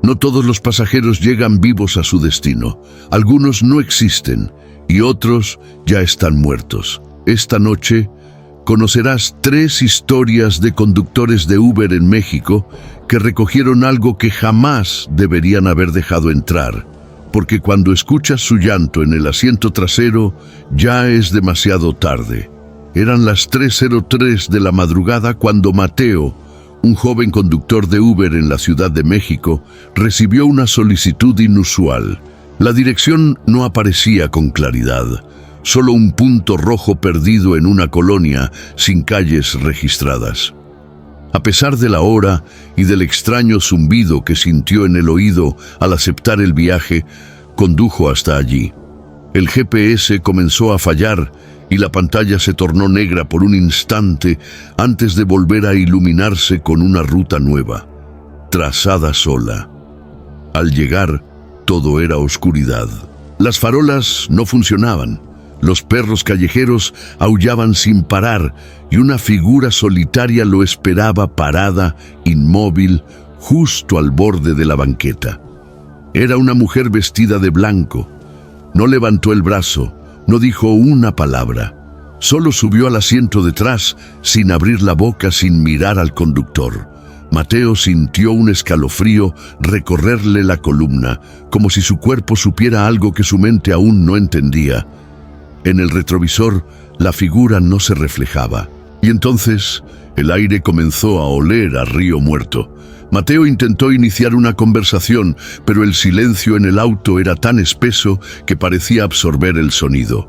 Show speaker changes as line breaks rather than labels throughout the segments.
No todos los pasajeros llegan vivos a su destino. Algunos no existen y otros ya están muertos. Esta noche conocerás 3 historias de conductores de Uber en México que recogieron algo que jamás deberían haber dejado entrar, porque cuando escuchas su llanto en el asiento trasero ya es demasiado tarde. Eran las 3:03 de la madrugada cuando Mateo, un joven conductor de Uber en la Ciudad de México, recibió una solicitud inusual. La dirección no aparecía con claridad, solo un punto rojo perdido en una colonia sin calles registradas. A pesar de la hora y del extraño zumbido que sintió en el oído al aceptar el viaje, condujo hasta allí. El GPS comenzó a fallar y la pantalla se tornó negra por un instante antes de volver a iluminarse con una ruta nueva, trazada sola. Al llegar, todo era oscuridad. Las farolas no funcionaban, los perros callejeros aullaban sin parar y una figura solitaria lo esperaba parada, inmóvil, justo al borde de la banqueta. Era una mujer vestida de blanco. No levantó el brazo, no dijo una palabra. Solo subió al asiento detrás, sin abrir la boca, sin mirar al conductor. Mateo sintió un escalofrío recorrerle la columna, como si su cuerpo supiera algo que su mente aún no entendía. En el retrovisor, la figura no se reflejaba. Y entonces, el aire comenzó a oler a río muerto. Mateo intentó iniciar una conversación, pero el silencio en el auto era tan espeso que parecía absorber el sonido.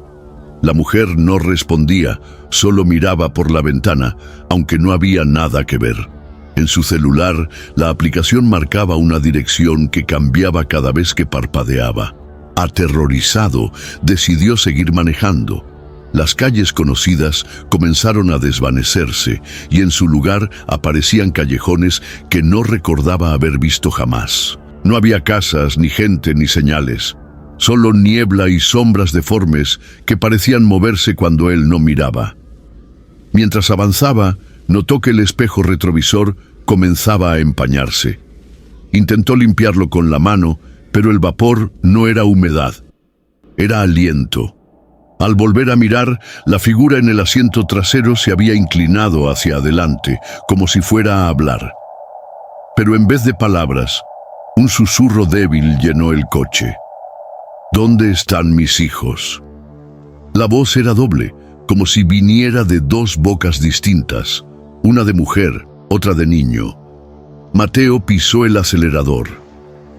La mujer no respondía, solo miraba por la ventana, aunque no había nada que ver. En su celular, la aplicación marcaba una dirección que cambiaba cada vez que parpadeaba. Aterrorizado, decidió seguir manejando. Las calles conocidas comenzaron a desvanecerse y en su lugar aparecían callejones que no recordaba haber visto jamás. No había casas, ni gente, ni señales. Solo niebla y sombras deformes que parecían moverse cuando él no miraba. Mientras avanzaba, notó que el espejo retrovisor comenzaba a empañarse. Intentó limpiarlo con la mano, pero el vapor no era humedad, era aliento. Al volver a mirar, la figura en el asiento trasero se había inclinado hacia adelante, como si fuera a hablar. Pero en vez de palabras, un susurro débil llenó el coche. ¿Dónde están mis hijos? La voz era doble, como si viniera de 2 bocas distintas, una de mujer, otra de niño. Mateo pisó el acelerador.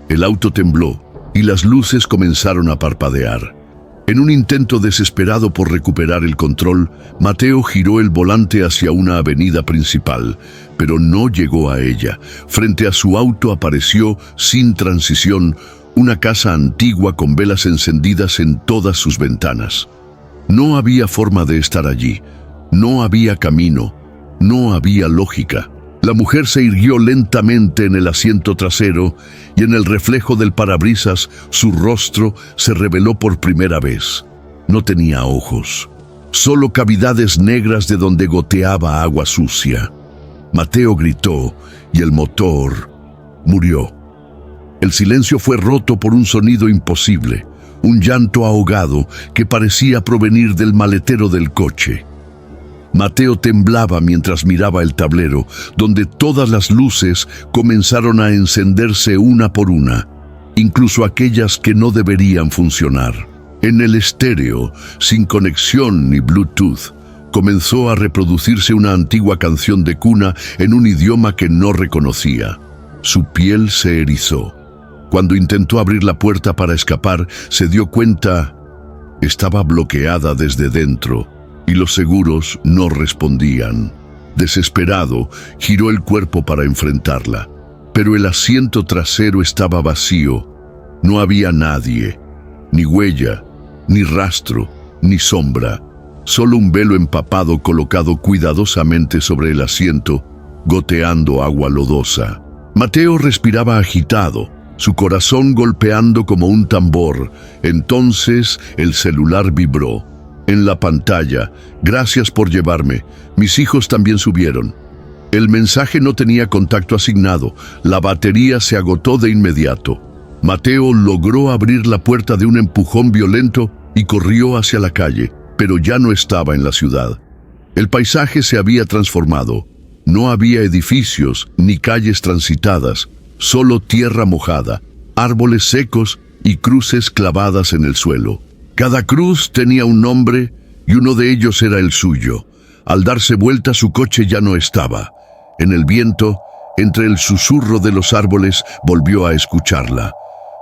El auto tembló y las luces comenzaron a parpadear. En un intento desesperado por recuperar el control, Mateo giró el volante hacia una avenida principal, pero no llegó a ella. Frente a su auto apareció, sin transición, una casa antigua con velas encendidas en todas sus ventanas. No había forma de estar allí, no había camino, no había lógica. La mujer se irguió lentamente en el asiento trasero y en el reflejo del parabrisas su rostro se reveló por primera vez. No tenía ojos, solo cavidades negras de donde goteaba agua sucia. Mateo gritó y el motor murió. El silencio fue roto por un sonido imposible, un llanto ahogado que parecía provenir del maletero del coche. Mateo temblaba mientras miraba el tablero, donde todas las luces comenzaron a encenderse una por una, incluso aquellas que no deberían funcionar. En el estéreo, sin conexión ni Bluetooth, comenzó a reproducirse una antigua canción de cuna en un idioma que no reconocía. Su piel se erizó. Cuando intentó abrir la puerta para escapar, se dio cuenta estaba bloqueada desde dentro. Y los seguros no respondían. Desesperado, giró el cuerpo para enfrentarla, pero el asiento trasero estaba vacío. No había nadie, ni huella, ni rastro, ni sombra, solo un velo empapado colocado cuidadosamente sobre el asiento, goteando agua lodosa. Mateo respiraba agitado, su corazón golpeando como un tambor. Entonces el celular vibró. En la pantalla, gracias por llevarme, mis hijos también subieron. El mensaje no tenía contacto asignado. La batería se agotó de inmediato. Mateo logró abrir la puerta de un empujón violento y corrió hacia la calle, pero ya no estaba en la ciudad. El paisaje se había transformado. No había edificios ni calles transitadas, solo tierra mojada, árboles secos y cruces clavadas en el suelo. Cada cruz tenía un nombre y uno de ellos era el suyo. Al darse vuelta, su coche ya no estaba. En el viento, entre el susurro de los árboles, volvió a escucharla.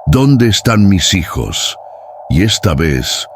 ¿Dónde están mis hijos? Y esta vez,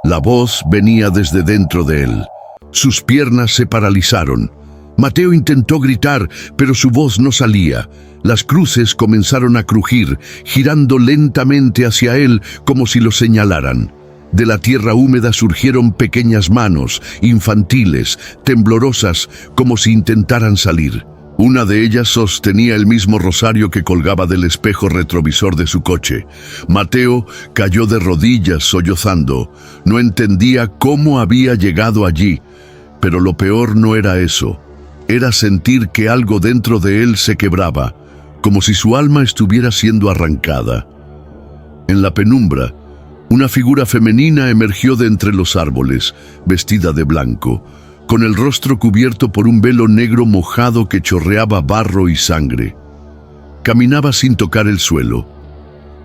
la voz venía desde dentro de él. Sus piernas se paralizaron. Mateo intentó gritar, pero su voz no salía. Las cruces comenzaron a crujir, girando lentamente hacia él como si lo señalaran. De la tierra húmeda surgieron pequeñas manos, infantiles, temblorosas, como si intentaran salir. Una de ellas sostenía el mismo rosario que colgaba del espejo retrovisor de su coche. Mateo cayó de rodillas, sollozando. No entendía cómo había llegado allí, pero lo peor no era eso. Era sentir que algo dentro de él se quebraba, como si su alma estuviera siendo arrancada. En la penumbra, una figura femenina emergió de entre los árboles, vestida de blanco, con el rostro cubierto por un velo negro mojado que chorreaba barro y sangre. Caminaba sin tocar el suelo.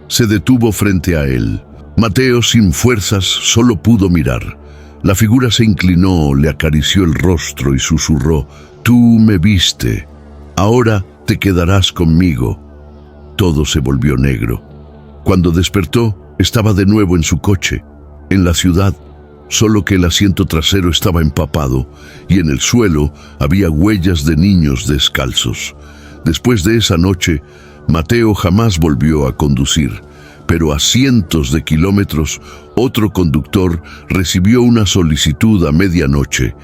Se detuvo frente a él. Mateo, sin fuerzas, solo pudo mirar. La figura se inclinó, le acarició el rostro y susurró: «Tú me viste, ahora te quedarás conmigo». Todo se volvió negro. Cuando despertó, estaba de nuevo en su coche, en la ciudad, solo que el asiento trasero estaba empapado y en el suelo había huellas de niños descalzos. Después de esa noche, Mateo jamás volvió a conducir, pero a cientos de kilómetros, otro conductor recibió una solicitud a medianoche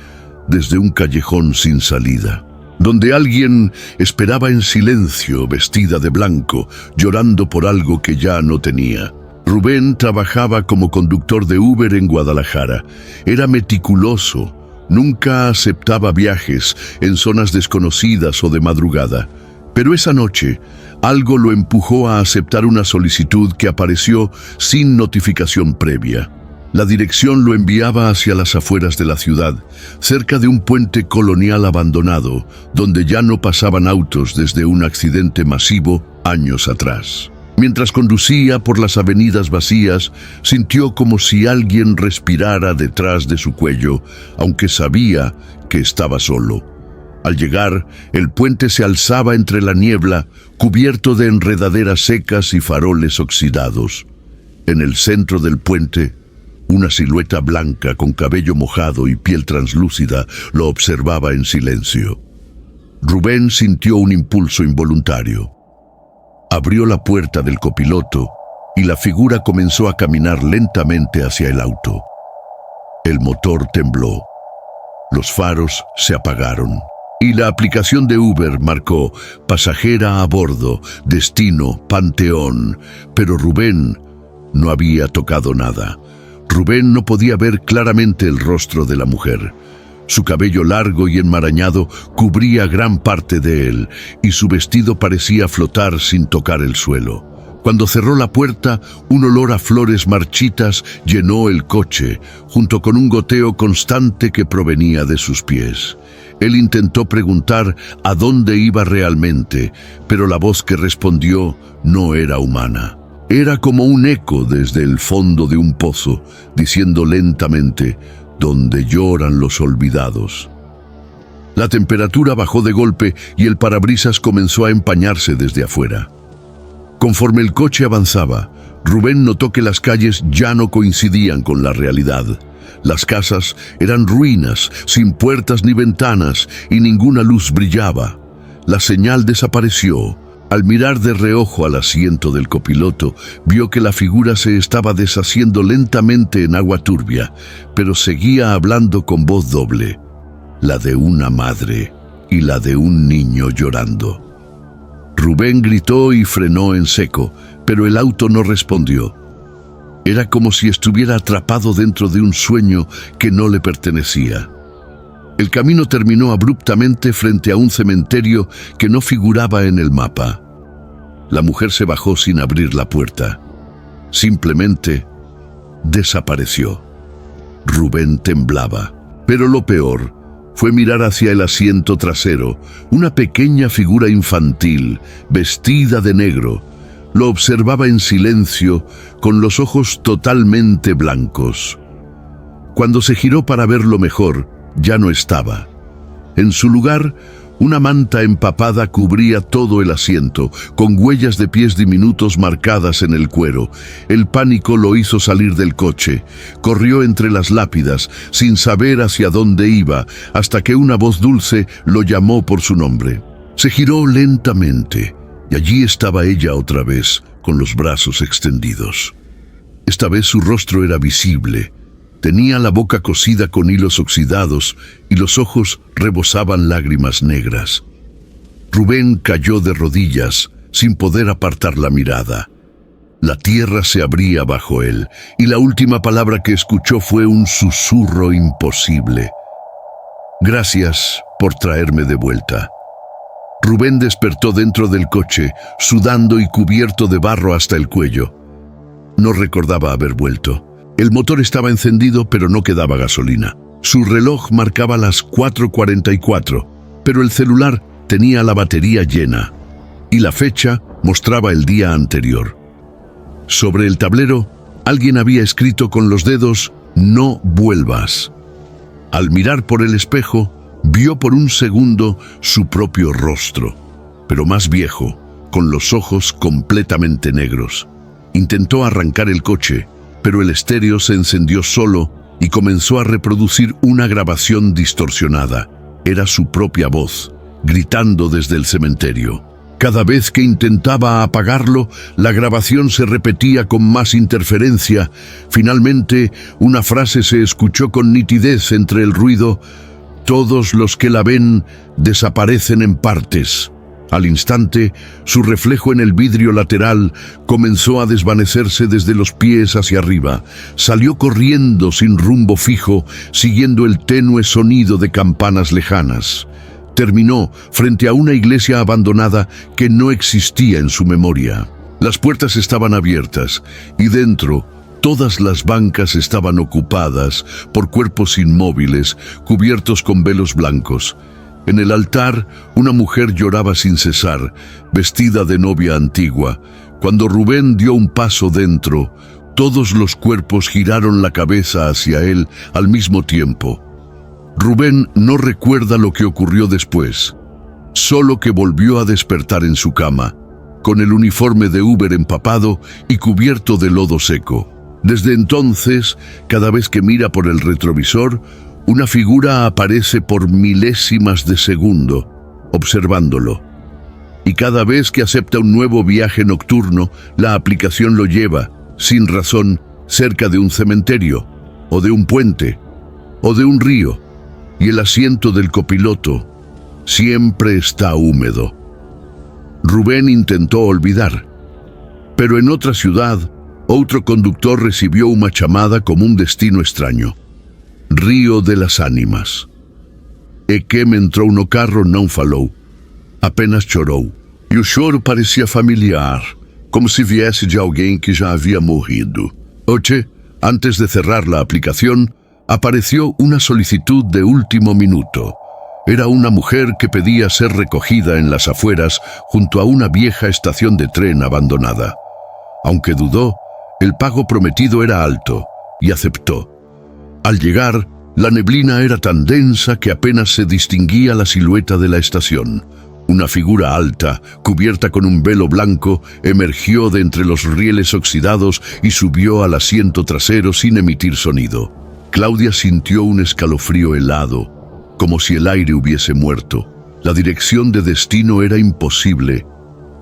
desde un callejón sin salida, donde alguien esperaba en silencio, vestida de blanco, llorando por algo que ya no tenía. Rubén trabajaba como conductor de Uber en Guadalajara. Era meticuloso, nunca aceptaba viajes en zonas desconocidas o de madrugada. Pero esa noche, algo lo empujó a aceptar una solicitud que apareció sin notificación previa. La dirección lo enviaba hacia las afueras de la ciudad, cerca de un puente colonial abandonado, donde ya no pasaban autos desde un accidente masivo años atrás. Mientras conducía por las avenidas vacías, sintió como si alguien respirara detrás de su cuello, aunque sabía que estaba solo. Al llegar, el puente se alzaba entre la niebla, cubierto de enredaderas secas y faroles oxidados. En el centro del puente, una silueta blanca con cabello mojado y piel translúcida lo observaba en silencio. Rubén sintió un impulso involuntario. Abrió la puerta del copiloto y la figura comenzó a caminar lentamente hacia el auto. El motor tembló. Los faros se apagaron y la aplicación de Uber marcó: pasajera a bordo, destino Panteón. Pero Rubén no había tocado nada. Rubén no podía ver claramente el rostro de la mujer. Su cabello largo y enmarañado cubría gran parte de él, y su vestido parecía flotar sin tocar el suelo. Cuando cerró la puerta, un olor a flores marchitas llenó el coche, junto con un goteo constante que provenía de sus pies. Él intentó preguntar a dónde iba realmente, pero la voz que respondió no era humana. Era como un eco desde el fondo de un pozo, diciendo lentamente: «Donde lloran los olvidados». La temperatura bajó de golpe y el parabrisas comenzó a empañarse desde afuera. Conforme el coche avanzaba, Rubén notó que las calles ya no coincidían con la realidad. Las casas eran ruinas, sin puertas ni ventanas, y ninguna luz brillaba. La señal desapareció. Al mirar de reojo al asiento del copiloto, vio que la figura se estaba deshaciendo lentamente en agua turbia, pero seguía hablando con voz doble, la de una madre y la de un niño llorando. Rubén gritó y frenó en seco, pero el auto no respondió. Era como si estuviera atrapado dentro de un sueño que no le pertenecía. El camino terminó abruptamente frente a un cementerio que no figuraba en el mapa. La mujer se bajó sin abrir la puerta. Simplemente desapareció. Rubén temblaba, pero lo peor fue mirar hacia el asiento trasero. Una pequeña figura infantil, vestida de negro, lo observaba en silencio, con los ojos totalmente blancos. Cuando se giró para verlo mejor, ya no estaba. En su lugar, una manta empapada cubría todo el asiento, con huellas de pies diminutos marcadas en el cuero. El pánico lo hizo salir del coche. Corrió entre las lápidas, sin saber hacia dónde iba, hasta que una voz dulce lo llamó por su nombre. Se giró lentamente, y allí estaba ella otra vez, con los brazos extendidos. Esta vez su rostro era visible. Tenía la boca cosida con hilos oxidados y los ojos rebosaban lágrimas negras. Rubén cayó de rodillas, sin poder apartar la mirada. La tierra se abría bajo él, y la última palabra que escuchó fue un susurro imposible. «Gracias por traerme de vuelta». Rubén despertó dentro del coche, sudando y cubierto de barro hasta el cuello. No recordaba haber vuelto. El motor estaba encendido, pero no quedaba gasolina. Su reloj marcaba las 4:44, pero el celular tenía la batería llena, y la fecha mostraba el día anterior. Sobre el tablero, alguien había escrito con los dedos, «No vuelvas». Al mirar por el espejo, vio por un segundo su propio rostro, pero más viejo, con los ojos completamente negros. Intentó arrancar el coche, pero el estéreo se encendió solo y comenzó a reproducir una grabación distorsionada. Era su propia voz, gritando desde el cementerio. Cada vez que intentaba apagarlo, la grabación se repetía con más interferencia. Finalmente, una frase se escuchó con nitidez entre el ruido: «Todos los que la ven desaparecen en partes». Al instante, su reflejo en el vidrio lateral comenzó a desvanecerse desde los pies hacia arriba. Salió corriendo sin rumbo fijo, siguiendo el tenue sonido de campanas lejanas. Terminó frente a una iglesia abandonada que no existía en su memoria. Las puertas estaban abiertas y dentro todas las bancas estaban ocupadas por cuerpos inmóviles cubiertos con velos blancos. En el altar, una mujer lloraba sin cesar, vestida de novia antigua. Cuando Rubén dio un paso dentro, todos los cuerpos giraron la cabeza hacia él al mismo tiempo. Rubén no recuerda lo que ocurrió después, solo que volvió a despertar en su cama, con el uniforme de Uber empapado y cubierto de lodo seco. Desde entonces, cada vez que mira por el retrovisor, una figura aparece por milésimas de segundo, observándolo. Y cada vez que acepta un nuevo viaje nocturno, la aplicación lo lleva, sin razón, cerca de un cementerio, o de un puente, o de un río, y el asiento del copiloto siempre está húmedo. Rubén intentó olvidar, pero en otra ciudad, otro conductor recibió una chamada como un destino extraño. Rio de las Ánimas. E que me entrou no carro não falou, apenas chorou. E o choro parecia familiar, como si viesse de alguien que ya había morrido. Oye, antes de cerrar la aplicación, apareció una solicitud de último minuto. Era una mujer que pedía ser recogida en las afueras junto a una vieja estación de tren abandonada. Aunque dudó, el pago prometido era alto, y aceptó. Al llegar, la neblina era tan densa que apenas se distinguía la silueta de la estación. Una figura alta, cubierta con un velo blanco, emergió de entre los rieles oxidados y subió al asiento trasero sin emitir sonido. Claudia sintió un escalofrío helado, como si el aire hubiese muerto. La dirección de destino era imposible.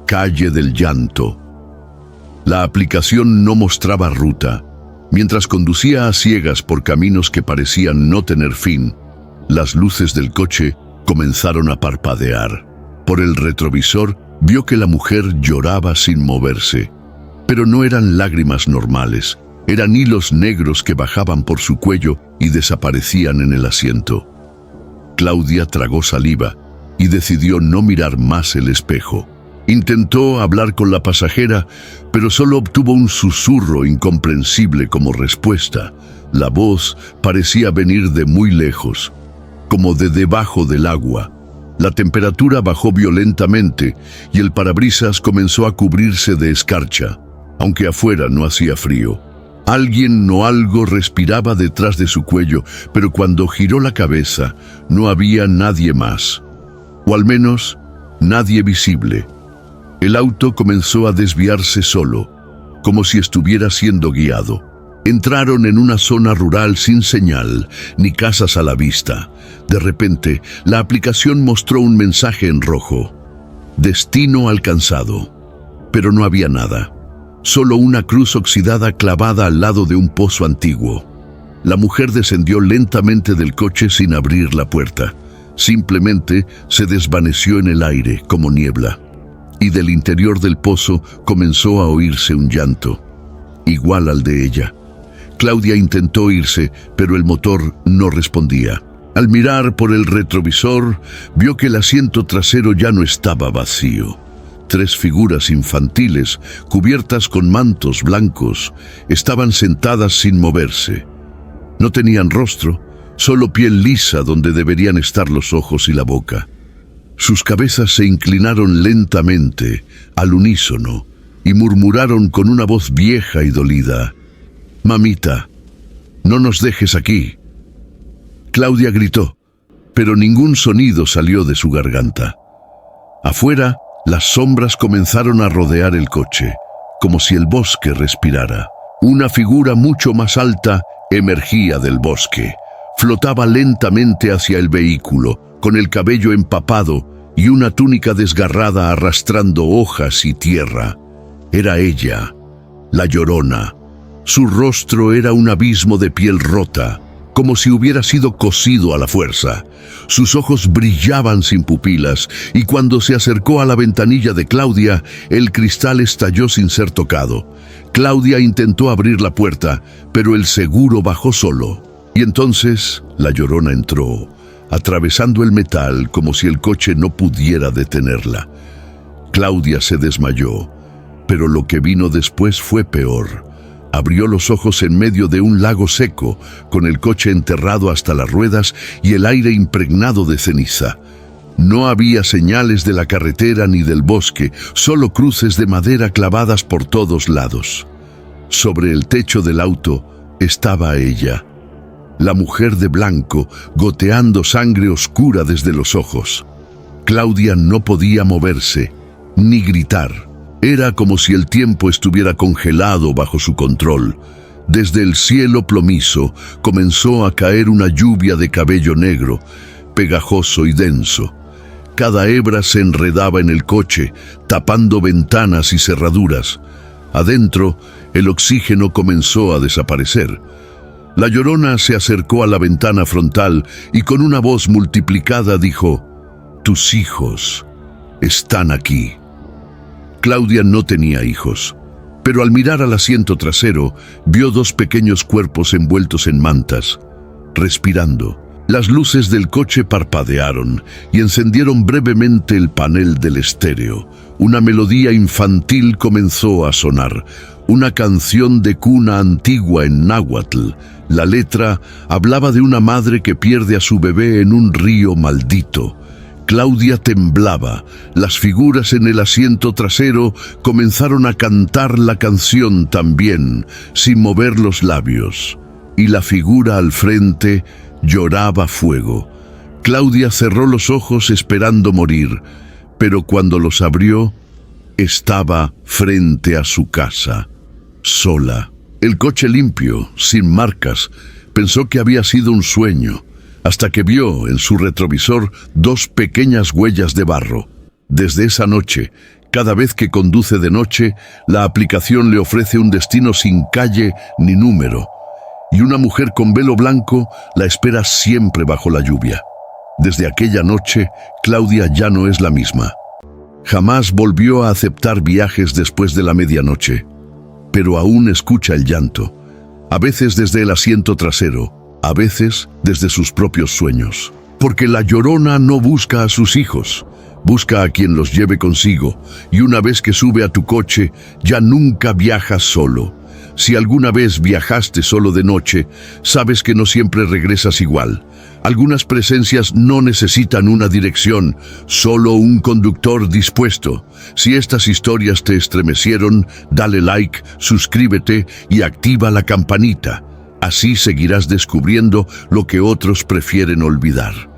Calle del Llanto. La aplicación no mostraba ruta. Mientras conducía a ciegas por caminos que parecían no tener fin, las luces del coche comenzaron a parpadear. Por el retrovisor vio que la mujer lloraba sin moverse, pero no eran lágrimas normales, eran hilos negros que bajaban por su cuello y desaparecían en el asiento. Claudia tragó saliva y decidió no mirar más el espejo. Intentó hablar con la pasajera, pero solo obtuvo un susurro incomprensible como respuesta. La voz parecía venir de muy lejos, como de debajo del agua. La temperatura bajó violentamente y el parabrisas comenzó a cubrirse de escarcha, aunque afuera no hacía frío. Alguien o algo respiraba detrás de su cuello, pero cuando giró la cabeza no había nadie más, o al menos nadie visible. El auto comenzó a desviarse solo, como si estuviera siendo guiado. Entraron en una zona rural sin señal, ni casas a la vista. De repente, la aplicación mostró un mensaje en rojo: destino alcanzado. Pero no había nada, solo una cruz oxidada clavada al lado de un pozo antiguo. La mujer descendió lentamente del coche sin abrir la puerta. Simplemente se desvaneció en el aire como niebla. Y del interior del pozo comenzó a oírse un llanto, igual al de ella. Claudia intentó irse, pero el motor no respondía. Al mirar por el retrovisor, vio que el asiento trasero ya no estaba vacío. 3 figuras infantiles, cubiertas con mantos blancos, estaban sentadas sin moverse. No tenían rostro, solo piel lisa donde deberían estar los ojos y la boca. Sus cabezas se inclinaron lentamente, al unísono, y murmuraron con una voz vieja y dolida: «Mamita, no nos dejes aquí». Claudia gritó, pero ningún sonido salió de su garganta. Afuera, las sombras comenzaron a rodear el coche, como si el bosque respirara. Una figura mucho más alta emergía del bosque. Flotaba lentamente hacia el vehículo, con el cabello empapado y una túnica desgarrada arrastrando hojas y tierra. Era ella, la Llorona. Su rostro era un abismo de piel rota, como si hubiera sido cosido a la fuerza. Sus ojos brillaban sin pupilas, y cuando se acercó a la ventanilla de Claudia, el cristal estalló sin ser tocado. Claudia intentó abrir la puerta, pero el seguro bajó solo. Y entonces la Llorona entró, atravesando el metal como si el coche no pudiera detenerla. Claudia se desmayó, pero lo que vino después fue peor. Abrió los ojos en medio de un lago seco, con el coche enterrado hasta las ruedas y el aire impregnado de ceniza. No había señales de la carretera ni del bosque, solo cruces de madera clavadas por todos lados. Sobre el techo del auto estaba ella, la mujer de blanco, goteando sangre oscura desde los ojos. Claudia no podía moverse, ni gritar. Era como si el tiempo estuviera congelado bajo su control. Desde el cielo plomizo comenzó a caer una lluvia de cabello negro, pegajoso y denso. Cada hebra se enredaba en el coche, tapando ventanas y cerraduras. Adentro, el oxígeno comenzó a desaparecer. La Llorona se acercó a la ventana frontal y con una voz multiplicada dijo: «Tus hijos están aquí». Claudia no tenía hijos, pero al mirar al asiento trasero, vio 2 pequeños cuerpos envueltos en mantas, respirando. Las luces del coche parpadearon y encendieron brevemente el panel del estéreo. Una melodía infantil comenzó a sonar, una canción de cuna antigua en náhuatl. La letra hablaba de una madre que pierde a su bebé en un río maldito. Claudia temblaba. Las figuras en el asiento trasero comenzaron a cantar la canción también, sin mover los labios. Y la figura al frente lloraba fuego. Claudia cerró los ojos esperando morir, pero cuando los abrió, estaba frente a su casa, sola. El coche limpio, sin marcas, pensó que había sido un sueño, hasta que vio en su retrovisor 2 pequeñas huellas de barro. Desde esa noche, cada vez que conduce de noche, la aplicación le ofrece un destino sin calle ni número, y una mujer con velo blanco la espera siempre bajo la lluvia. Desde aquella noche, Claudia ya no es la misma. Jamás volvió a aceptar viajes después de la medianoche, pero aún escucha el llanto, a veces desde el asiento trasero, a veces desde sus propios sueños. Porque la Llorona no busca a sus hijos, busca a quien los lleve consigo, y una vez que sube a tu coche, ya nunca viajas solo. Si alguna vez viajaste solo de noche, sabes que no siempre regresas igual. Algunas presencias no necesitan una dirección, solo un conductor dispuesto. Si estas historias te estremecieron, dale like, suscríbete y activa la campanita. Así seguirás descubriendo lo que otros prefieren olvidar.